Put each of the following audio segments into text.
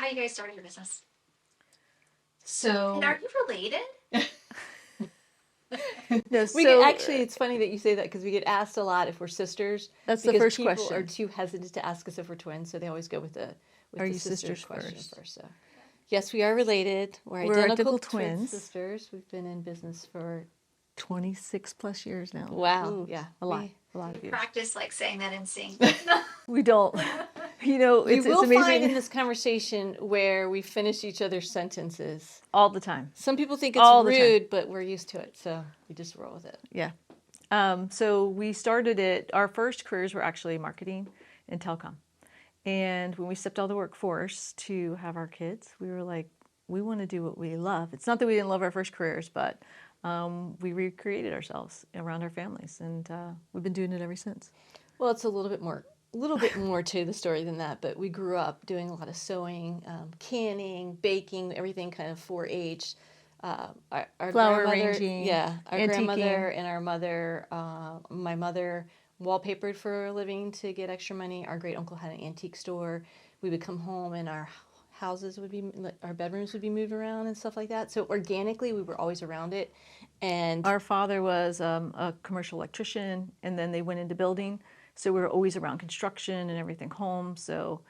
how you guys started your business. So, And are you related? No, actually, it's funny that you say that because we get asked a lot if we're sisters. That's the because first people question. are too hesitant to ask us if we're twins, so they always go with the Are you sisters sisters question first? first. So, yes, we are related. We're identical twin twins. sisters. We've been in business for 26 plus years now. wow, Ooh, yeah, a lot of years. Practice like saying that in sync. We don't. You know, You it's will amazing. find in this conversation where we finish each other's sentences. All the time. Some people think it's rude, but we're used to it, so we just roll with it. Yeah. So we started it, our first careers were actually marketing and telecom. And when we stepped out of the workforce to have our kids, we were like, we want to do what we love. It's not that we didn't love our first careers, but we recreated ourselves around our families, and we've been doing it ever since. Well, it's a little bit more to the story than that, but we grew up doing a lot of sewing, canning, baking, everything kind of 4-H. Our Flower grandmother, arranging, our antiquing. grandmother and our mother, my mother wallpapered for a living to get extra money. Our great uncle had an antique store. We would come home and our bedrooms would be moved around and stuff like that. So organically, we were always around it. And our father was a commercial electrician, and then they went into building. So we were always around construction and everything home. So,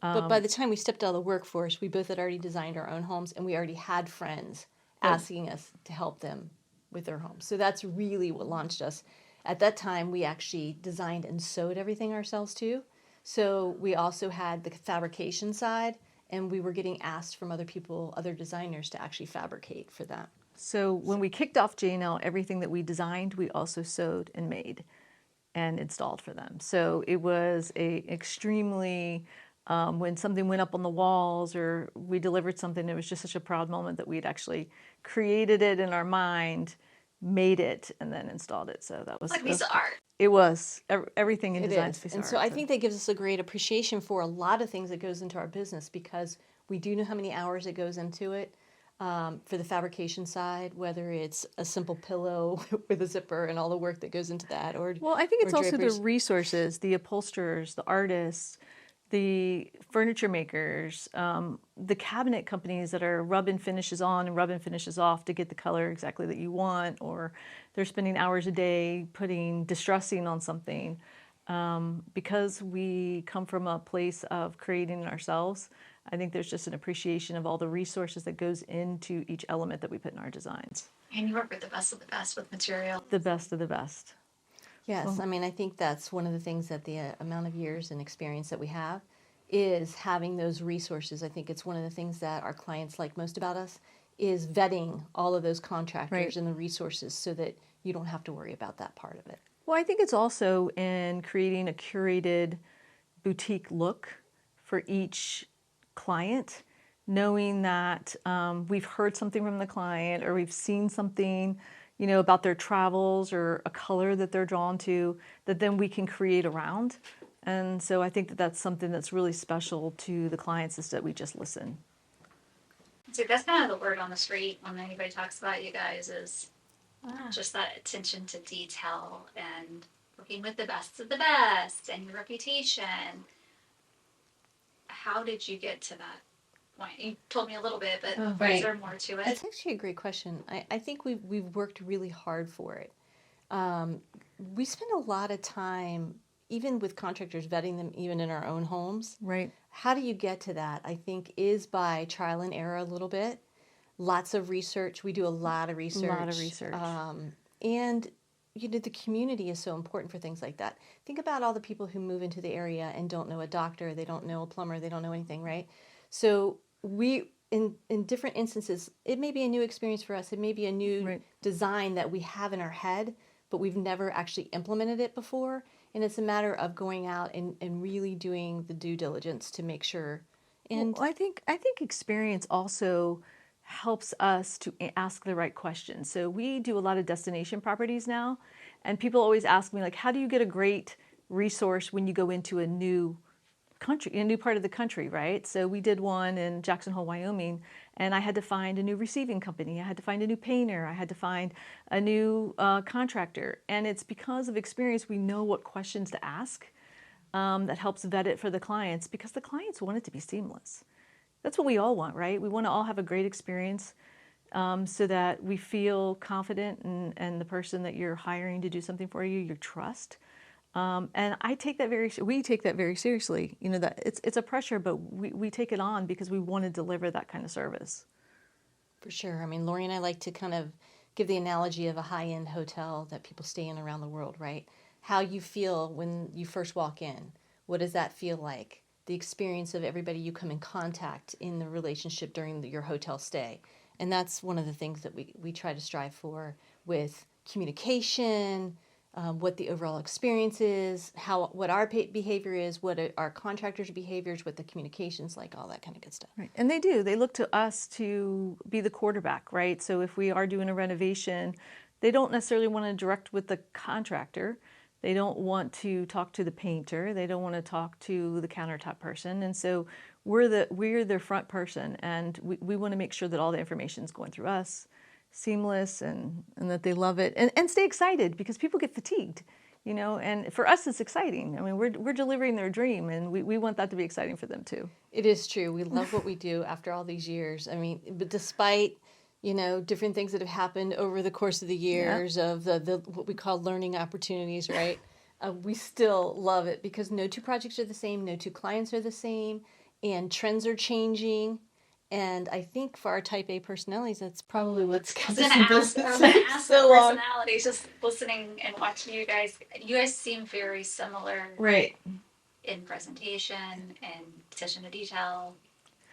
but by the time we stepped out of the workforce, we both had already designed our own homes, and we already had friends asking us to help them with their homes. So that's really what launched us. At that time, we actually designed and sewed everything ourselves too. So we also had the fabrication side, and we were getting asked from other people, other designers, to actually fabricate for that. So when we kicked off J&L, everything that we designed, we also sewed and made and installed for them. So it was a extremely, when something went up on the walls or we delivered something, it was just such a proud moment that we'd actually created it in our mind, made it, and then installed it. So that was like a piece of art. It was. Everything in design is a piece and of so art. I think that gives us a great appreciation for a lot of things that goes into our business, because we do know how many hours it goes into it. For the fabrication side, whether it's a simple pillow with a zipper and all the work that goes into that, or well, I think it's also drapers. the resources, the upholsterers, the artists, the furniture makers, the cabinet companies that are rubbing finishes on and rubbing finishes off to get the color exactly that you want, or they're spending hours a day distressing on something. Because we come from a place of creating ourselves, I think there's just an appreciation of all the resources that goes into each element that we put in our designs. And you work with the best of the best with material. The best of the best. Yes, I mean, I think that's one of the things that the amount of years and experience that we have is having those resources. I think it's one of the things that our clients like most about us is vetting all of those contractors and the resources so that you don't have to worry about that part of it. Well, I think it's also in creating a curated boutique look for each client, knowing that we've heard something from the client or we've seen something, about their travels or a color that they're drawn to, that then we can create around. And so I think that that's something that's really special to the clients, is that we just listen. So that's kind of the word on the street when anybody talks about you guys is just that attention to detail and working with the best of the best and your reputation. How did you get to that point? You told me a little bit, but is there more to it? It's actually a great question. I think we've worked really hard for it. We spend a lot of time, even with contractors, vetting them even in our own homes. Right. How do you get to that? I think is by trial and error a little bit. Lots of research. We do a lot of research. And the community is so important for things like that. Think about all the people who move into the area and don't know a doctor, they don't know a plumber, they don't know anything, right? So we, in different instances, it may be a new experience for us. It may be a new design that we have in our head, but we've never actually implemented it before. And it's a matter of going out and really doing the due diligence to make sure. And I think experience also helps us to ask the right questions. So we do a lot of destination properties now, and people always ask me, like, how do you get a great resource when you go into a new country, a new part of the country, right? So we did one in Jackson Hole, Wyoming, and I had to find a new receiving company. I had to find a new painter. I had to find a new contractor. And it's because of experience we know what questions to ask that helps vet it for the clients, because the clients want it to be seamless. That's what we all want, right? We want to all have a great experience, so that we feel confident and the person that you're hiring to do something for you, you trust. And we take that very seriously. You know, that it's a pressure, but we take it on because we want to deliver that kind of service. For sure. I mean, Lori and I like to kind of give the analogy of a high-end hotel that people stay in around the world, right? How you feel when you first walk in. What does that feel like? The experience of everybody you come in contact in the relationship during your hotel stay. And that's one of the things that we try to strive for with communication, what the overall experience is, what our behavior is, what our contractors' behaviors, what the communication's like, all that kind of good stuff. Right. And they do. They look to us to be the quarterback, right? So if we are doing a renovation, they don't necessarily want to direct with the contractor. They don't want to talk to the painter. They don't want to talk to the countertop person. And so we're their front person, and we want to make sure that all the information is going through us, seamless, and that they love it and stay excited, because people get fatigued, you know, and for us it's exciting. I mean, we're delivering their dream, and we want that to be exciting for them too. It is true. We love what we do after all these years. I mean, but despite, you know, different things that have happened over the course of the years of the what we call learning opportunities, right? We still love it because no two projects are the same, no two clients are the same, and trends are changing. And I think for our Type A personalities, that's probably what's kept us in business so long. Personalities, just listening and watching you guys. You guys seem very similar, right? In presentation and attention to detail.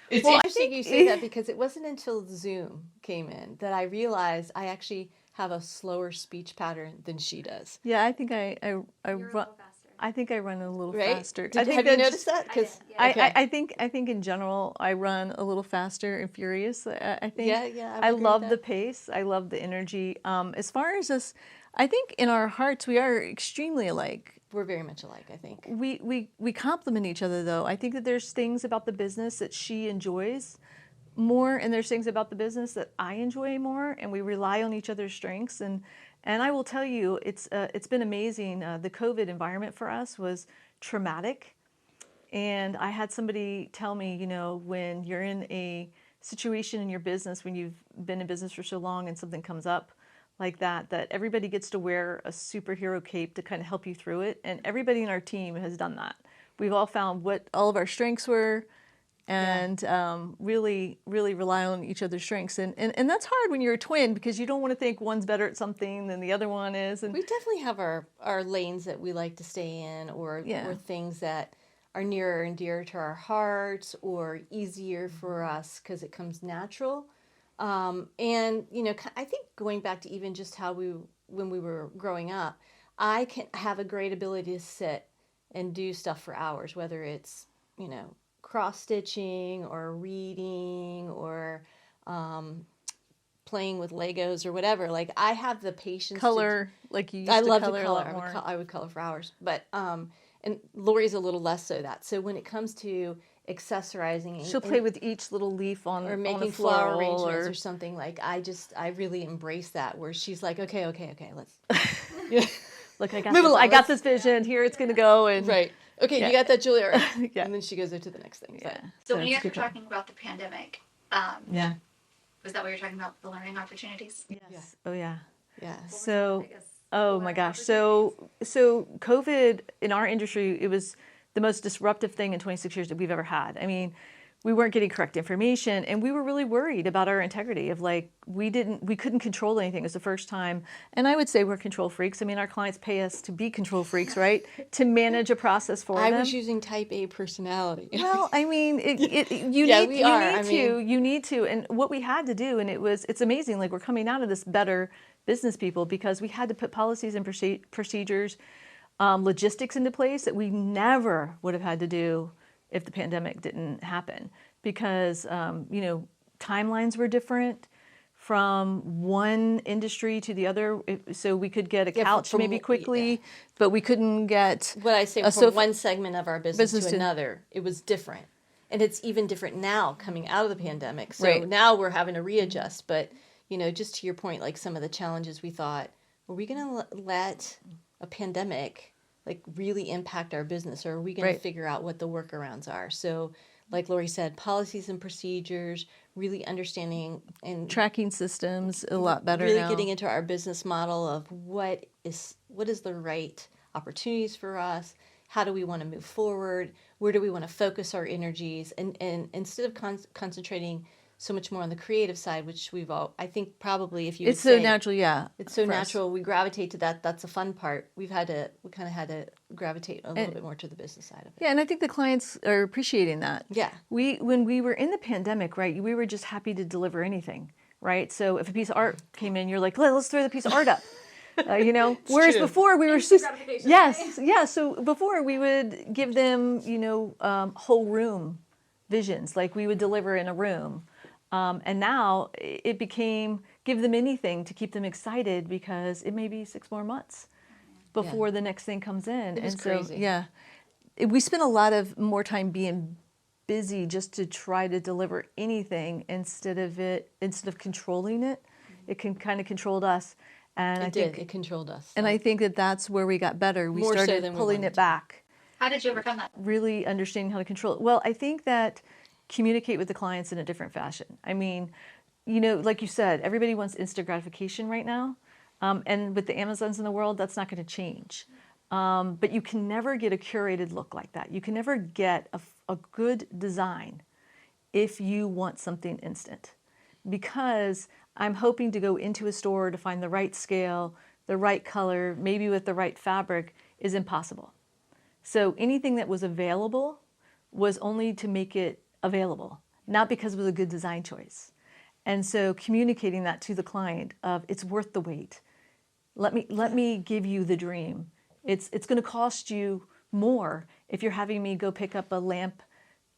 It's interesting you say that, because it wasn't until Zoom came in that I realized I actually have a slower speech pattern than she does. Yeah, I think I run. I think I run a little faster. Have you noticed that? Because I think in general I run a little faster and furious. I think. Yeah. I love the pace. I love the energy. As far as us, I think in our hearts we are extremely alike. We're very much alike, I think. We complement each other, though. I think that there's things about the business that she enjoys more, and there's things about the business that I enjoy more, and we rely on each other's strengths. And I will tell you, it's been amazing. The COVID environment for us was traumatic, and I had somebody tell me, you know, when you're in a situation in your business, when you've been in business for so long and something comes up like that everybody gets to wear a superhero cape to kind of help you through it. And everybody in our team has done that. We've all found what all of our strengths were, and really rely on each other's strengths. And that's hard when you're a twin, because you don't want to think one's better at something than the other one is. And we definitely have our lanes that we like to stay in, or things that are nearer and dear to our hearts, or easier for us because it comes natural. And, you know, I think going back to even just how when we were growing up, I can have a great ability to sit and do stuff for hours, whether it's, you know, cross stitching or reading or playing with Legos or whatever. Like, I have the patience. Color, like you used I to love color to a color. lot more. I would color for hours. But, and Lori's a little less so that. So when it comes to accessorizing, she'll play with each little leaf on, or making on a flower arrangements or something. Like, I really embrace that, where she's like, okay, let's look, I got this vision. Here it's going to go. And right. Okay, you got that, Julia. Yeah. And then she goes into the next thing. Yeah. So when you guys were talking about the pandemic, yeah, was that what you're talking about, the learning opportunities? Yes. Yeah. Oh yeah. Yeah. So, oh my gosh. So COVID in our industry, it was the most disruptive thing in 26 years that we've ever had. I mean, we weren't getting correct information, and we were really worried about our integrity of, like, we couldn't control anything. It was the first time. And I would say we're control freaks. I mean, our clients pay us to be control freaks, right? To manage a process for them. I was using Type A personality. Well, I mean, you need to. And what we had to do, and it's amazing, like, we're coming out of this better business people, because we had to put policies and procedures, logistics into place that we never would have had to do if the pandemic didn't happen, because you know, timelines were different from one industry to the other. So we could get a couch maybe quickly, but we couldn't get what I say from one segment of our business to another. It was different, and it's even different now coming out of the pandemic. So now we're having to readjust. But, you know, just to your point, like, some of the challenges we thought, are we going to let a pandemic like really impact our business, or are we going to figure out what the workarounds are? So like Lori said, policies and procedures, really understanding and Tracking systems a lot better really now. getting into our business model of what is the right opportunities for us, how do we want to move forward, where do we want to focus our energies, and instead of concentrating so much more on the creative side, which I think probably if you It's would so say, natural, yeah. it's so for us. natural, we gravitate to that. That's the fun part. We kind of had to gravitate a little bit more to the business side of it. Yeah, and I think the clients are appreciating that. Yeah. When we were in the pandemic, right, we were just happy to deliver anything, right? So if a piece of art came in, you're like, let's throw the piece of art up. Whereas true. before we were gratification, yes, yeah. So before we would give them, whole room visions, like we would deliver in a room, and now it became give them anything to keep them excited because it may be 6 more months before the next thing comes in. It was and so, crazy. yeah, we spent a lot of more time being busy just to try to deliver anything instead of controlling it. It can kind of controlled us. And It controlled us. And I think that's where we got better. We More so started than we pulling wanted it to. back, How did you overcome that? really understanding how to control it. Well, I think that communicate with the clients in a different fashion. I mean, like you said, everybody wants instant gratification right now. And with the Amazons in the world, that's not going to change. But you can never get a curated look like that. You can never get a good design if you want something instant. Because I'm hoping to go into a store to find the right scale, the right color, maybe with the right fabric, is impossible. So anything that was available was only to make it available, not because it was a good design choice. And so communicating that to the client of it's worth the wait. Let me give you the dream. It's going to cost you more if you're having me go pick up a lamp,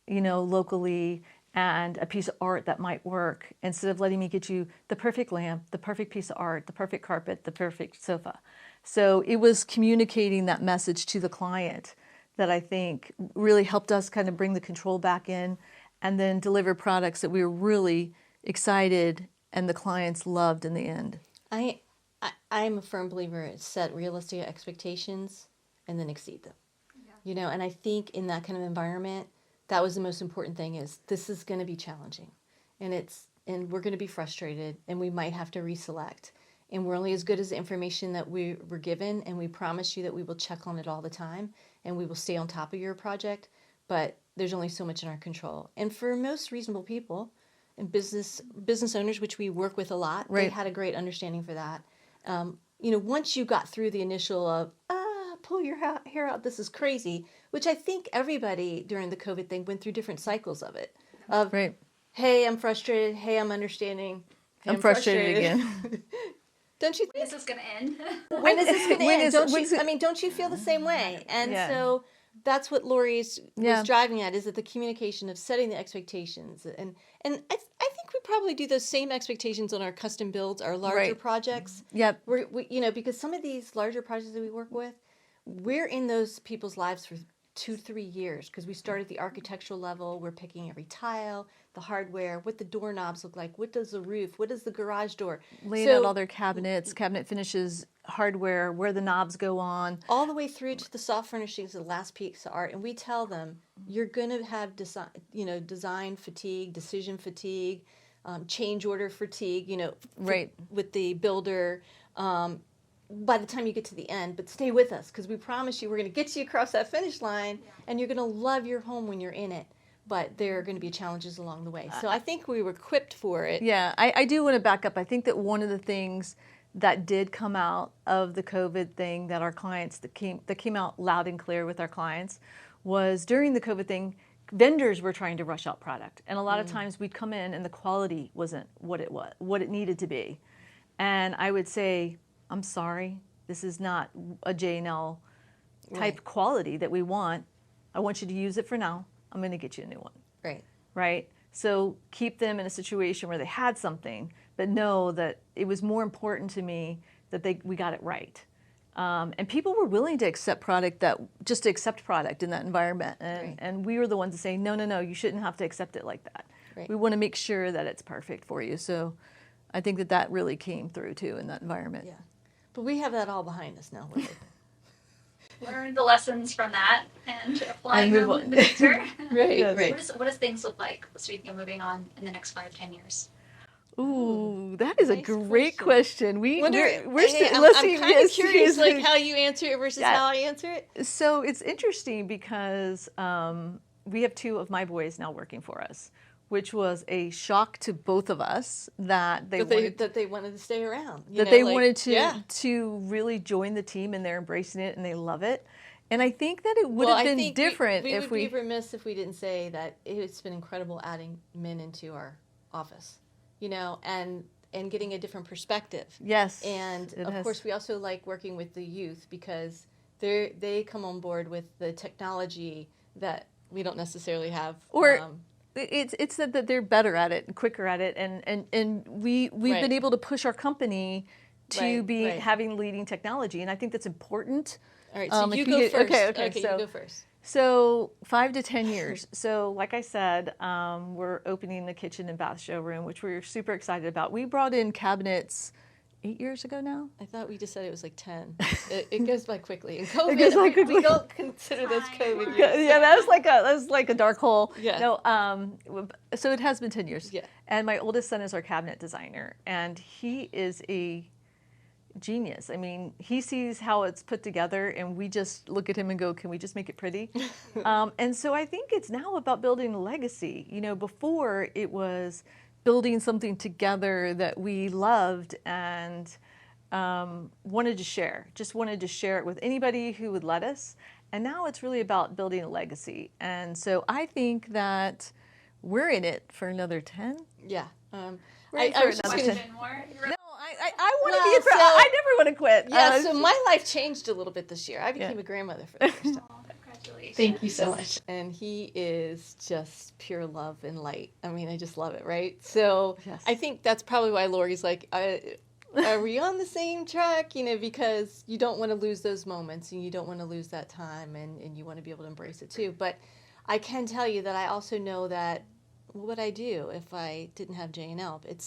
locally, and a piece of art that might work, instead of letting me get you the perfect lamp, the perfect piece of art, the perfect carpet, the perfect sofa. So it was communicating that message to the client that I think really helped us kind of bring the control back in, and then deliver products that we were really excited and the clients loved in the end. I'm a firm believer in set realistic expectations and then exceed them. Yeah. And I think in that kind of environment, that was the most important thing, is this is going to be challenging, and we're going to be frustrated, and we might have to reselect, and we're only as good as the information that we were given, and we promise you that we will check on it all the time, and we will stay on top of your project, but there's only so much in our control. And for most reasonable people and business owners, which we work with a lot, Right. They had a great understanding for that. Once you got through the initial of, pull your hair out, this is crazy, which I think everybody during the COVID thing went through different cycles of it. Of, Right. hey, I'm frustrated. Hey, I'm understanding. Hey, I'm frustrated again. Don't you When think? is this going to end? When is this going to When end? is- Don't you feel the same way? And Yeah. so that's what Lori's Yeah. was driving at, is that the communication of setting the expectations. And I think we probably do those same expectations on our custom builds, our larger Right. projects. Yep. Because some of these larger projects that we work with, we're in those people's lives for 2-3 years, because we start at the architectural level. We're picking every tile, the hardware, what the doorknobs look like, what does the roof, what does the garage door, Laying out all their cabinets, cabinet finishes, hardware, where the knobs go on. all the way through to the soft furnishings, the last piece of art. And we tell them, you're going to have design fatigue, decision fatigue, change order fatigue, Right. with the builder. By the time you get to the end, but stay with us, because we promise you we're going to get you across that finish line, and you're going to love your home when you're in it. But there are going to be challenges along the way. So I think we were equipped for it. Yeah, I do want to back up. I think that one of the things that did come out of the COVID thing that our clients that came out loud and clear with our clients was, during the COVID thing, vendors were trying to rush out product, and a lot of times we'd come in and the quality wasn't what it needed to be, and I would say, I'm sorry, this is not a J&L type quality that we want. I want you to use it for now. I'm going to get you a new one. Right. Right? So keep them in a situation where they had something, but know that it was more important to me that we got it right. And people were willing to accept product in that environment. And we were the ones to say, no, you shouldn't have to accept it like that. Right. We want to make sure that it's perfect for you. So I think that really came through too in that environment. Yeah. But we have that all behind us now. Really. learn the lessons from that and apply And them move in the future. Right, Yes. right. What does things look like, speaking of moving on, in the next 5-10 years? Ooh, that is a Nice great question. We're still. I'm Let's see. kind of curious, like how you answer it versus Yeah. how I answer it. So it's interesting because we have two of my boys now working for us, which was a shock to both of us that they wanted to stay around. wanted to really join the team, and they're embracing it and they love it. And I think that it would have been different we if would be remiss if we didn't say that it's been incredible adding men into our office, and getting a different perspective. Yes. And of course, we also like working with the youth because they come on board with the technology that we don't necessarily have. Or it's that they're better at it and quicker at it, and we've been able to push our company to having leading technology, and I think that's important. All right, so you go first. Okay, so you go first. So 5 to 10 years. So like I said, we're opening the kitchen and bath showroom, which we're super excited about. We brought in cabinets 8 years ago now. I thought we just said it was like 10. It goes by quickly. And COVID, we don't consider those COVID years. Yeah, that's like a dark hole. Yeah. No, so it has been 10 years. Yeah. And my oldest son is our cabinet designer, and he is a genius. I mean, he sees how it's put together, and we just look at him and go, can we just make it pretty? And so I think it's now about building a legacy. Before it was building something together that we loved and wanted to share it with anybody who would let us. And now it's really about building a legacy. And so I think that we're in it for another 10. Yeah. I was just going to more. I want to be a I never want to quit. Yeah, so my life changed a little bit this year. I became a grandmother for the first time. Oh, congratulations. Thank you so much. And he is just pure love and light. I mean, I just love it, right? So yes. I think that's probably why Lori's like, are we on the same track? Because you don't want to lose those moments and you don't want to lose that time and you want to be able to embrace it too. But I can tell you that I also know that what would I do if I didn't have J&L? It's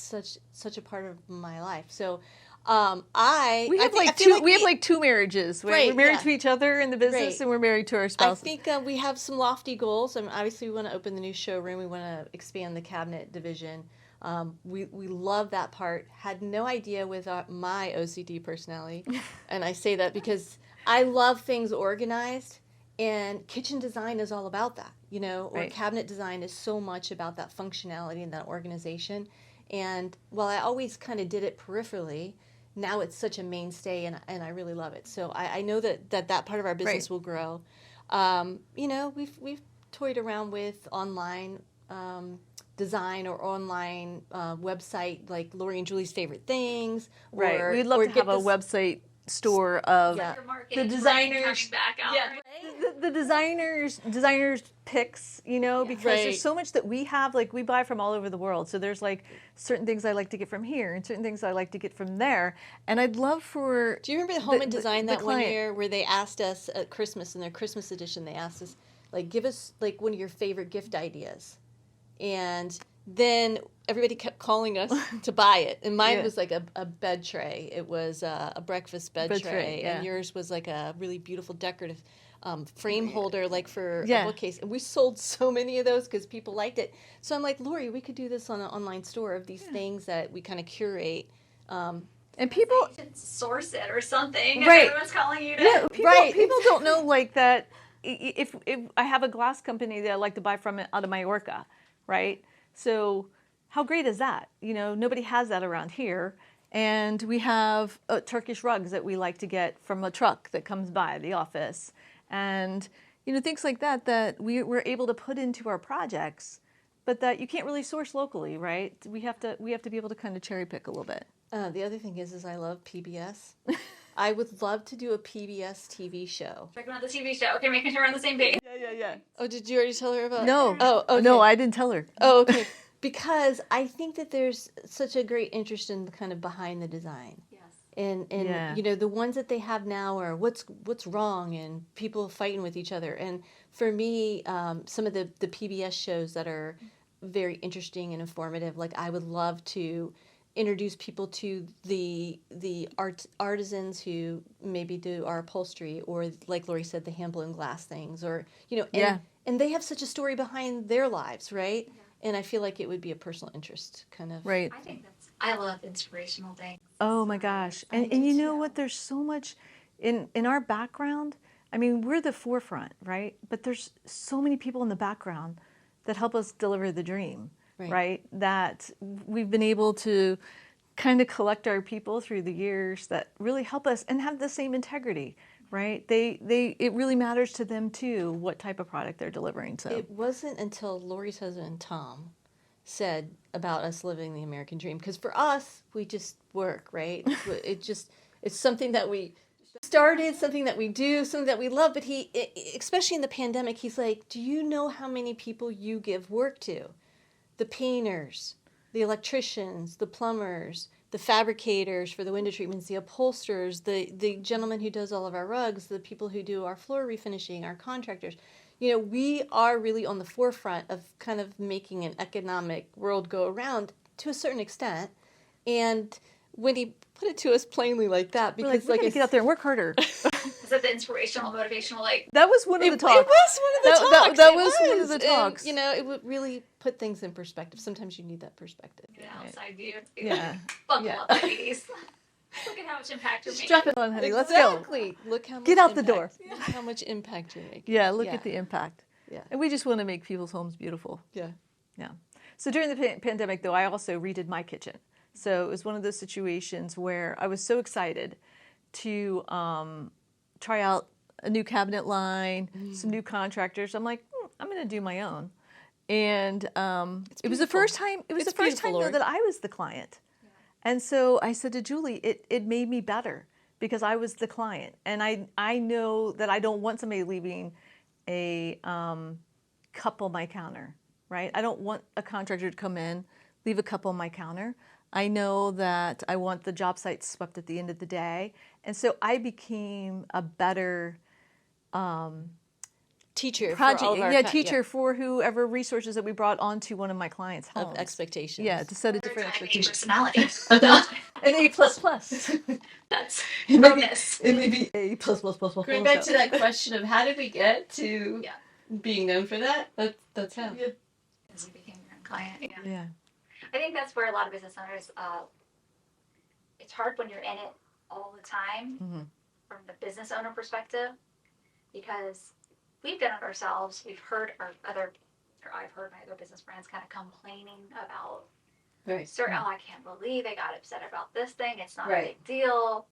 such a part of my life. So we have two marriages. We're married to each other in the business, and we're married to our spouses. I think we have some lofty goals. I mean, obviously, we want to open the new showroom. We want to expand the cabinet division. We love that part. Had no idea with my OCD personality, and I say that because I love things organized, and kitchen design is all about that. Or cabinet design is so much about that functionality and that organization. And while I always kind of did it peripherally, now it's such a mainstay, and I really love it. So I know that part of our business will grow. We've toyed around with online design or online website, like Lori and Julie's favorite things. Right. We'd love to have a website store of the designers. The designers picks, because there's so much that we have, like we buy from all over the world. So there's like certain things I like to get from here and certain things I like to get from there. And I'd love for... Do you remember the Home and Design that one year where they asked us at Christmas, in their Christmas edition, they asked us, like, give us like one of your favorite gift ideas. And then everybody kept calling us to buy it. And mine was like a bed tray. It was a breakfast bed tray. And yours was like a really beautiful decorative frame holder, like for a bookcase. And we sold so many of those because people liked it. So I'm like, Lori, we could do this on an online store of these things that we kind of curate. And people... You should source it or something. Right. If everyone's calling you to... Yeah, people don't know like that. If I have a glass company that I like to buy from out of Mallorca, right? So how great is that? Nobody has that around here. And we have Turkish rugs that we like to get from a truck that comes by the office. And, things like that we're able to put into our projects, but that you can't really source locally, right? We have to be able to kind of cherry pick a little bit. The other thing is I love PBS. I would love to do a PBS TV show. Talking about the TV show. Okay, making sure we're on the same page. Yeah. Oh, did you already tell her about it? No. Oh, okay. No, I didn't tell her. Oh, okay. Because I think that there's such a great interest in the kind of behind the design. Yes. And the ones that they have now are what's wrong and people fighting with each other. And for me, some of the PBS shows that are very interesting and informative, like I would love to introduce people to the artisans who maybe do our upholstery, or like Lori said, the hand blown glass things, or and they have such a story behind their lives, right? And I feel like it would be a personal interest kind of. Right. I love inspirational things. Oh my gosh. And you know what? There's so much in our background. I mean, we're the forefront, right? But there's so many people in the background that help us deliver the dream, right? That we've been able to kind of collect our people through the years that really help us and have the same integrity, right? It really matters to them too what type of product they're delivering. So it wasn't until Lori's husband Tom said about us living the American dream, because for us we just work, right? It's something that we started, something that we do, something that we love. But especially in the pandemic, he's like, do you know how many people you give work to? The painters, the electricians, the plumbers, the fabricators for the window treatments, the upholsterers, the gentleman who does all of our rugs, the people who do our floor refinishing, our contractors. You know, we are really on the forefront of kind of making an economic world go around to a certain extent. And when he put it to us plainly like that, because we're gonna get out there and work harder. Is that the inspirational, motivational, like? That was one of the talks. It was one of the talks. That was one of the talks. And, you know, it would really put things in perspective. Sometimes you need that perspective. Get an outside view. Yeah. Buckle up, ladies. Look at how much impact you're making. Strap it on, honey. Exactly. Let's go. Look how much Get out impact, the door. Look how much impact you're making. Yeah, look at the impact. Yeah. And we just want to make people's homes beautiful. Yeah. Yeah. So during the pandemic, though, I also redid my kitchen. So it was one of those situations where I was so excited to try out a new cabinet line, some new contractors. I'm like, I'm going to do my own. And it was the first time. It was the first time though that I was the client. Yeah. And so I said to Julie, it made me better because I was the client, and I know that I don't want somebody leaving a cup on my counter, right? I don't want a contractor to come in, leave a cup on my counter. I know that I want the job site swept at the end of the day. And so I became a better teacher for whoever resources that we brought onto one of my clients' homes. Of expectations. Yeah, to set a different expectation. Personality. An A++. That's bonus. It may be A+++++. Going back to that question of how did we get to being known for that? That's how. Yeah. As you became your own client. Yeah. I think that's where a lot of business owners, it's hard when you're in it all the time from the business owner perspective, because we've done it ourselves. We've heard I've heard my other business friends kind of complaining about certain, I can't believe they got upset about this thing. It's not a big deal.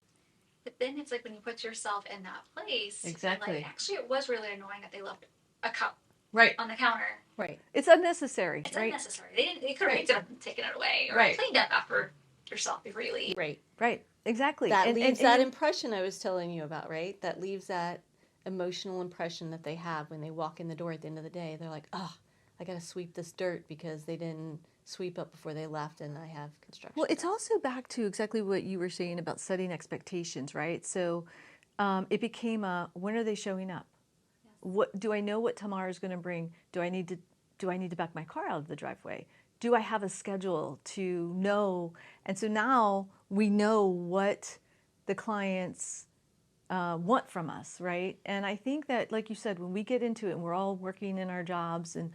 But then it's like when you put yourself in that place, exactly. Like, actually, it was really annoying that they left a cup on the counter. Right. It's unnecessary. It's unnecessary. They could have picked it up and taken it away, or cleaned up after yourself before you leave. Right. Exactly. That leaves that impression I was telling you about, right? That leaves that emotional impression that they have when they walk in the door at the end of the day. They're like, oh, I got to sweep this dirt because they didn't sweep up before they left, and I have construction. Well, it's also back to exactly what you were saying about setting expectations, right? So it became when are they showing up? Yes. What do I know what tomorrow's going to bring? Do I need to back my car out of the driveway? Do I have a schedule to know? And so now we know what the clients want from us, right? And I think that, like you said, when we get into it and we're all working in our jobs and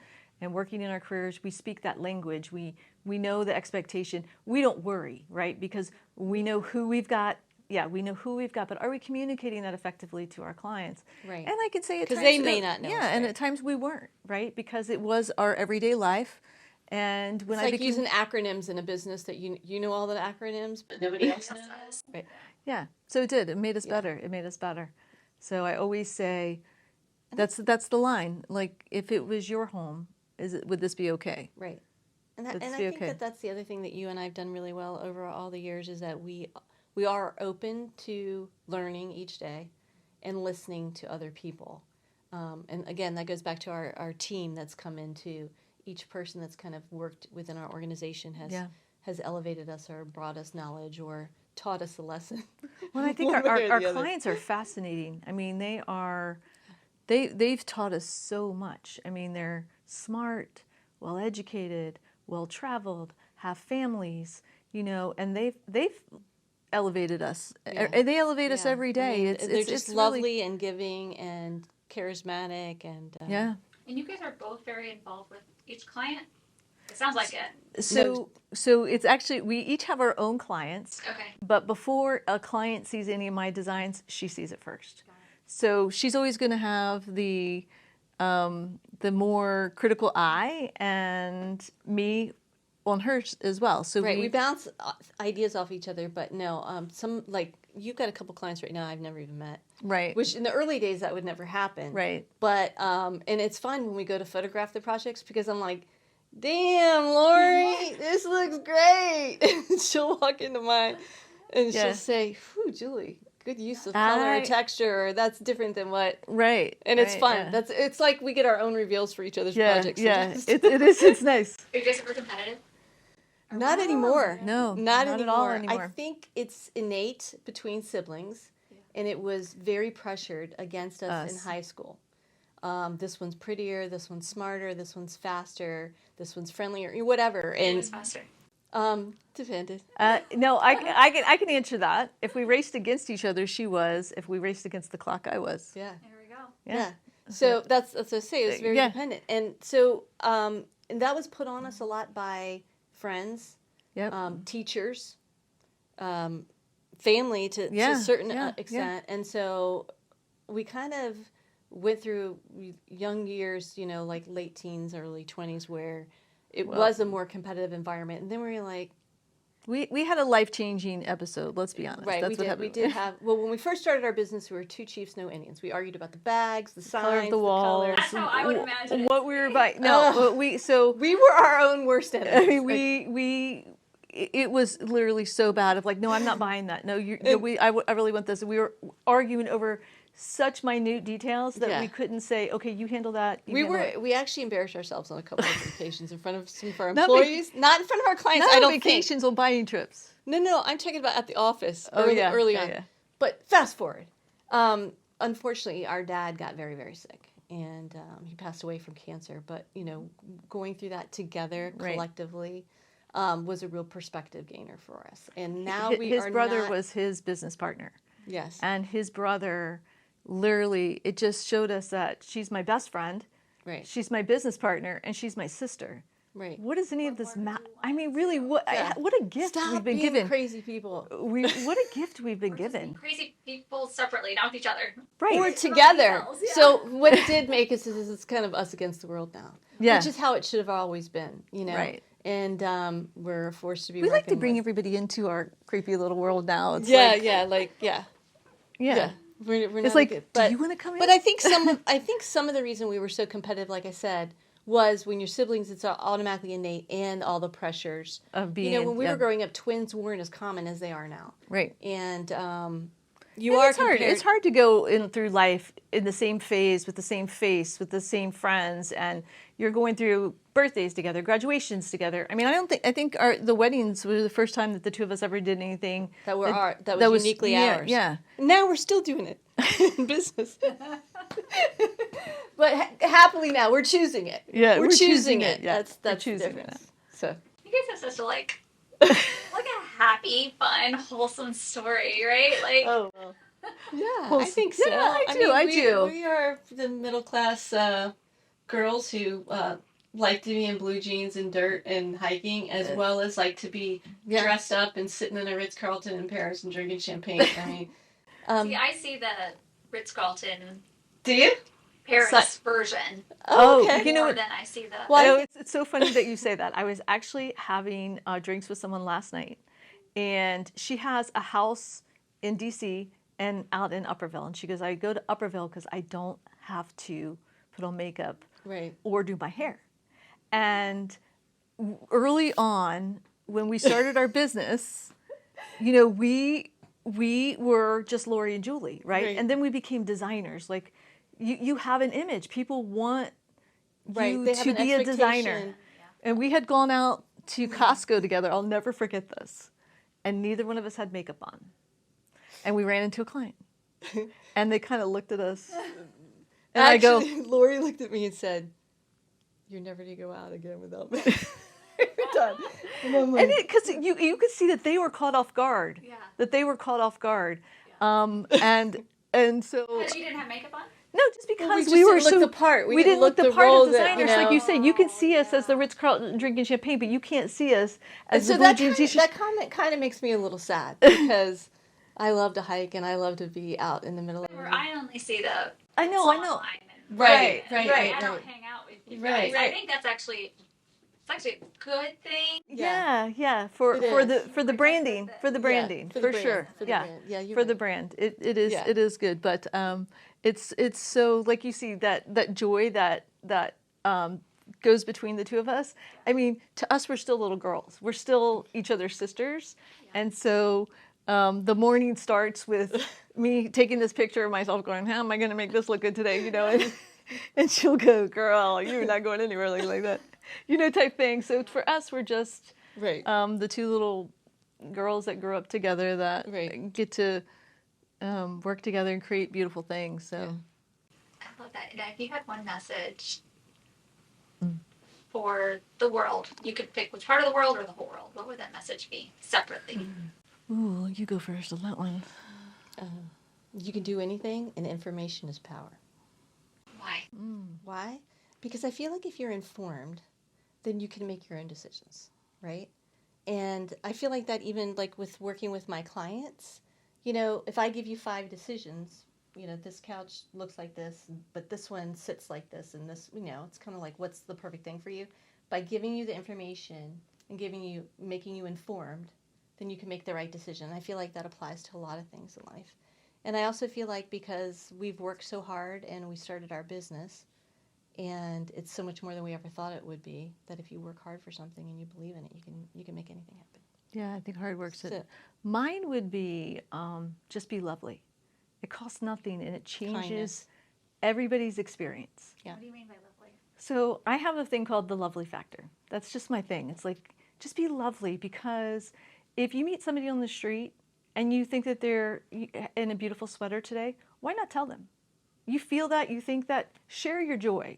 working in our careers, we speak that language. We know the expectation. We don't worry, right? Because we know who we've got. Yeah, we know who we've got, but are we communicating that effectively to our clients? Right. And I can say at times, because they may not know. Yeah, and at times we weren't, right? Because it was our everyday life. And when it's like using acronyms in a business that you know all the acronyms, but nobody else knows. Right. Yeah. So it did. It made us better. It made us better. So I always say, that's the line. Like, if it was your home, would this be okay? Right. And I think that's the other thing that you and I have done really well over all the years is that we are open to learning each day and listening to other people. And again, that goes back to our team that's come into each person that's kind of worked within our organization has elevated us or brought us knowledge or taught us a lesson. Well, I think our clients are fascinating. I mean, they've taught us so much. I mean, they're smart, well-educated, well-traveled, have families, and they've elevated us. Yeah. And they elevate us every day. I mean, It's they're just it's lovely really, and giving and charismatic and yeah. And you guys are both very involved with each client? It sounds like it. So it's actually, we each have our own clients. Okay. But before a client sees any of my designs, she sees it first. So she's always going to have the more critical eye, and me on hers as well. So we bounce ideas off each other. But no, some like you've got a couple clients right now I've never even met. Right. Which in the early days that would never happen. Right. But and it's fun when we go to photograph the projects because I'm like, damn, Lori, this looks great. And she'll walk into mine and she'll say, whew, Julie, good use of color or texture, or that's different than what. Right. And it's fun. Yeah. It's like we get our own reveals for each other's projects. Yeah, it is. It's nice. Are you guys ever competitive? Not anymore. No, not at all anymore. anymore. I think it's innate between siblings, and it was very pressured against us in high school. This one's prettier, this one's smarter, this one's faster, this one's friendlier, whatever. And Who's faster? Depended. No, I can answer that. If we raced against each other, she was. If we raced against the clock, I was. Yeah. There we go. Yeah. So that's what I say. It was very dependent, and so and that was put on us a lot by friends, teachers, family to a certain extent, and so we kind of went through young years, like late teens, early 20s, where it was a more competitive environment, and then we were like, we had a life-changing episode. Let's be honest. Right, That's what happened. We did have. Well, when we first started our business, we were two chiefs, no Indians. We argued about the bags, the signs, color of the walls. colors. That's how I would imagine it. What we were buying. No, we were our own worst enemies. I mean, it was literally so bad. Of like, no, I'm not buying that. No, I really want this. And we were arguing over such minute details that we couldn't say, okay, you handle that. We actually embarrassed ourselves on a couple of occasions in front of some of our employees, not in front of our clients. Not I don't vacations on buying trips. No, I'm talking about at the office early on. Yeah. But fast forward. Unfortunately, our dad got very, very sick, and he passed away from cancer. But going through that together collectively was a real perspective gainer for us. And now his brother was his business partner. Yes, and his brother. Literally, it just showed us that she's my best friend, right? She's my business partner, and she's my sister. Right. What does any of this matter? I mean, really, what a gift we've been given. Crazy people. What a gift we've been given. Crazy people separately, not with each other. Right. Or together. So what it did make us is it's kind of us against the world now. Yeah. Which is how it should have always been, Right. And we're forced to be. We like to bring everybody into our creepy little world now. It's Yeah. It's like, do you want to come in? But I think some of the reason we were so competitive, like I said, was when you're siblings, it's automatically innate, and all the pressures of being. When we were growing up, twins weren't as common as they are now. Right. And it's hard. It's hard to go in through life in the same phase with the same face with the same friends, and you're going through birthdays together, graduations together. I mean, I think the weddings were the first time that the two of us ever did anything that was uniquely ours. Yeah. Now we're still doing it in business, but happily now we're choosing it. Yeah, we're choosing it. Yeah. That's choosing it. So you guys have such a like a happy, fun, wholesome story, right? Like, yeah, I think so. Yeah, I do. We are the middle class girls who like to be in blue jeans and dirt and hiking, as well as like to be dressed up and sitting in a Ritz-Carlton in Paris and drinking champagne. I mean, see, I see the Ritz-Carlton. Do you? Paris version. Oh, okay. More than I see the. Well, it's so funny that you say that. I was actually having drinks with someone last night, and she has a house in D.C. and out in Upperville, and she goes, "I go to Upperville because I don't have to put on makeup or do my hair." And early on, when we started our business, we were just Lori and Julie, right? And then we became designers. Like, you have an image. People want you to be a designer. And we had gone out to Costco together. I'll never forget this. And neither one of us had makeup on. And we ran into a client. And they kind of looked at us. And Lori looked at me and said, "You're never going to go out again without me." on. And I'm like, because you could see that they were caught off guard. Yeah. That they were caught off guard. And so. Because you didn't have makeup on? No, just because we were just didn't so look the part. We didn't look the part role as that, designers. Like you said, you can see us as the Ritz-Carlton drinking champagne, but you can't see us as so the that blue jeans kind, t-shirt. that comment kind of makes me a little sad because I love to hike and I love to be out in the middle of Where I only see the. I know. Right. I don't hang out with you guys. I think that's actually. It's actually a good thing. Yeah. For the branding, for sure. For the brand, it is good. But it's so, like you see that joy that goes between the two of us. I mean, to us, we're still little girls. We're still each other's sisters, and so the morning starts with me taking this picture of myself, going, "How am I going to make this look good today?" You know, and she'll go, "Girl, you're not going anywhere like that." You know, type thing. So for us, we're just the two little girls that grew up together that get to work together and create beautiful things. So I love that. And if you had one message for the world, you could pick which part of the world or the whole world. What would that message be separately? Ooh, you go first on that one. You can do anything, and information is power. Why? Why? Because I feel like if you're informed, then you can make your own decisions, right? And I feel like that even like with working with my clients, you know, if I give you 5 decisions, you know, this couch looks like this, but this one sits like this, and this, you know, it's kind of like, what's the perfect thing for you? By giving you the information and making you informed, then you can make the right decision. I feel like that applies to a lot of things in life. And I also feel like because we've worked so hard and we started our business, and it's so much more than we ever thought it would be, that if you work hard for something and you believe in it, you can make anything happen. Yeah, I think hard work's it. Mine would be just be lovely. It costs nothing and it changes everybody's experience. Yeah. What do you mean by lovely? So I have a thing called the lovely factor. That's just my thing. It's like, just be lovely, because if you meet somebody on the street and you think that they're in a beautiful sweater today, why not tell them? You feel that, you think that, share your joy.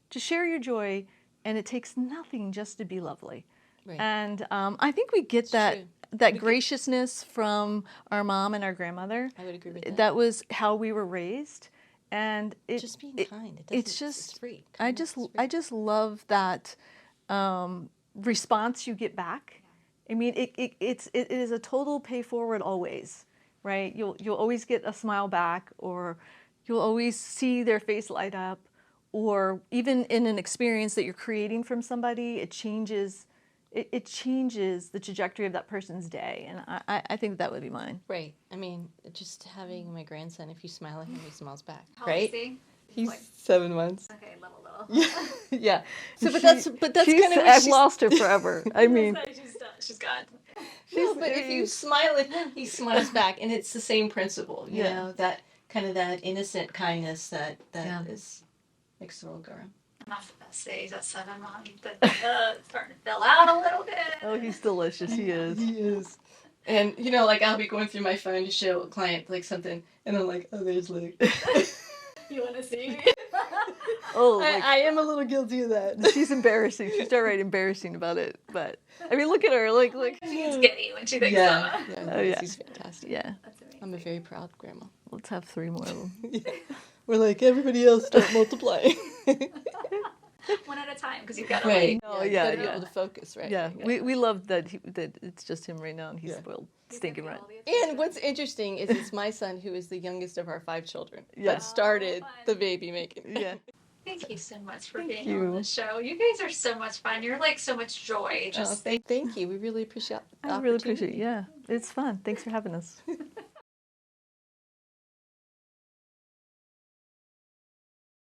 Just share your joy, and it takes nothing just to be lovely. Right. And I think we get that graciousness from our mom and our grandmother. I would agree with that. That was how we were raised, and just being kind. It's free. I just love that response you get back. I mean, it is a total pay forward always, right? You'll always get a smile back, or you'll always see their face light up, or even in an experience that you're creating from somebody, it changes the trajectory of that person's day. And I think that would be mine. Right. I mean, just having my grandson, if you smile at him, he smiles back. How right? old is he? He's 7 months. Okay, little. Yeah. So, but that's kind of. I've lost her forever. I mean, she's gone. No, but if you smile at him, he smiles back, and it's the same principle. You know, that kind of that innocent kindness that is makes the world go around. Not the best days at 7 months. It's starting to fill out a little bit. Oh, he's delicious. He is. He is. And, you know, like, I'll be going through my phone to show a client, like, something, and I'm like, oh, there's Luke. You want to see me? Oh, I am a little guilty of that. She's embarrassing. She's downright embarrassing about it. But, I mean, look at her. Like She's giddy when she thinks so. Yeah. She's fantastic. Yeah. I'm a very proud grandma. Let's have 3 more of them. We're like, everybody else start multiplying. One at a time, because you've got to be able to focus, right? Yeah, we love that it's just him right now, and he's spoiled stinking right. And what's interesting is it's my son who is the youngest of our 5 children that started the baby making. Yeah. Thank you so much for being on the show. You guys are so much fun. You're like so much joy. Thank you. We really appreciate the I really appreciate it. Yeah, it's fun. Thanks for having us.